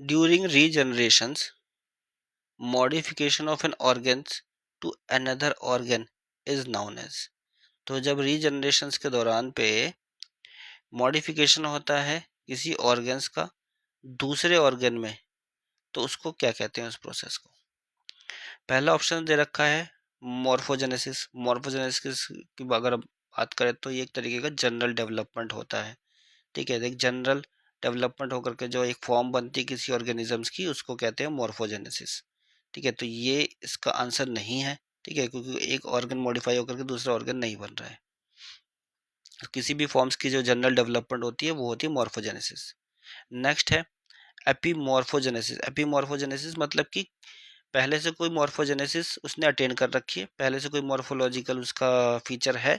During regenerations modification of an organs to another organ is known as. तो जब रीजनरेशंस के दौरान पे मॉडिफिकेशन होता है किसी ऑर्गन्स का दूसरे ऑर्गन में, तो उसको क्या कहते हैं उस प्रोसेस को? पहला ऑप्शन दे रखा है मॉर्फोजेनेसिस। मॉर्फोजेनेसिस की अगर बात करें तो ये एक तरीके का जनरल डेवलपमेंट होता है। ठीक है, एक जनरल डेवलपमेंट होकर के जो एक फॉर्म बनती है किसी ऑर्गेनिजम्स की, उसको कहते हैं मॉर्फोजेनेसिस। ठीक है, तो ये इसका आंसर नहीं है। ठीक है, क्योंकि एक ऑर्गन मॉडिफाई होकर के दूसरा ऑर्गन नहीं बन रहा है। तो किसी भी फॉर्म्स की जो जनरल डेवलपमेंट होती है वो होती है मॉर्फोजेनेसिस। नेक्स्ट है एपीमॉर्फोजेनेसिस। एपीमॉर्फोजेनेसिस मतलब कि पहले से कोई मॉर्फोजेनेसिस उसने अटेन कर रखी है, पहले से कोई मॉर्फोलॉजिकल उसका फीचर है।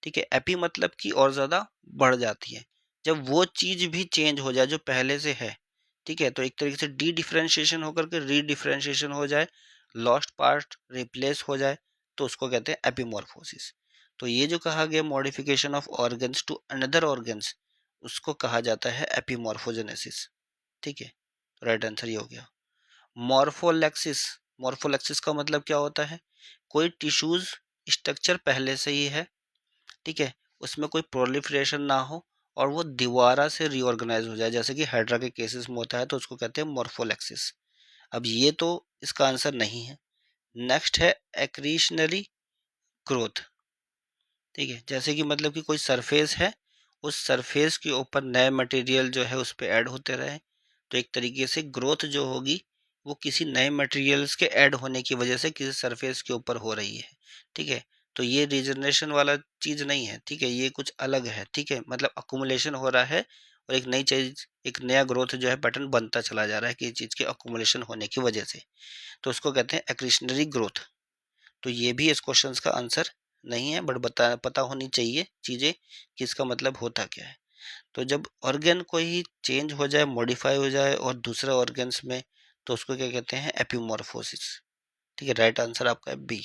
ठीक है, एपी मतलब कि और ज़्यादा बढ़ जाती है, जब वो चीज़ भी चेंज हो जाए जो पहले से है। ठीक है, तो एक तरीके से डी डिफ्रेंशिएशन होकर के री डिफ्रेंशिएशन हो जाए, लॉस्ट पार्ट रिप्लेस हो जाए, तो उसको कहते हैं एपीमॉर्फोसिस। तो ये जो कहा गया modification of organs to another organs, उसको कहा जाता है एपीमॉर्फोजेनेसिस। ठीक है, तो राइट आंसर ये हो गया। मॉर्फोलेक्सिस। मॉर्फोलेक्सिस का मतलब क्या होता है? कोई टिश्यूज स्ट्रक्चर पहले से ही है, ठीक है, उसमें कोई प्रोलिफरेशन ना हो और वो दोबारा से रीऑर्गेनाइज हो जाए, जैसे कि हाइड्रा के केसेस में होता है, तो उसको कहते हैं मॉर्फोलेक्सिस। अब ये तो इसका आंसर नहीं है। नेक्स्ट है एक्रीशनरी ग्रोथ। ठीक है, जैसे कि मतलब कि कोई सरफेस है, उस सरफेस के ऊपर नए मटेरियल जो है उस पर ऐड होते रहे, तो एक तरीके से ग्रोथ जो होगी वो किसी नए मटेरियल्स के ऐड होने की वजह से किसी सरफेस के ऊपर हो रही है। ठीक है, तो ये रीजनरेशन वाला चीज़ नहीं है। ठीक है, ये कुछ अलग है। ठीक है, मतलब अकुमुलेशन हो रहा है और एक नई चीज, एक नया ग्रोथ जो है पैटर्न बनता चला जा रहा है किसी चीज़ के अकुमुलेशन होने की वजह से, तो उसको कहते हैं एक्रिशनरी ग्रोथ। तो ये भी इस क्वेश्चन का आंसर नहीं है, बट पता होनी चाहिए चीज़ें कि इसका मतलब होता क्या है। तो जब ऑर्गन कोई चेंज हो जाए, मॉडिफाई हो जाए और दूसरे ऑर्गन्स में, तो उसको क्या कहते हैं? एपिमॉर्फोसिस। ठीक है, राइट आंसर आपका है बी।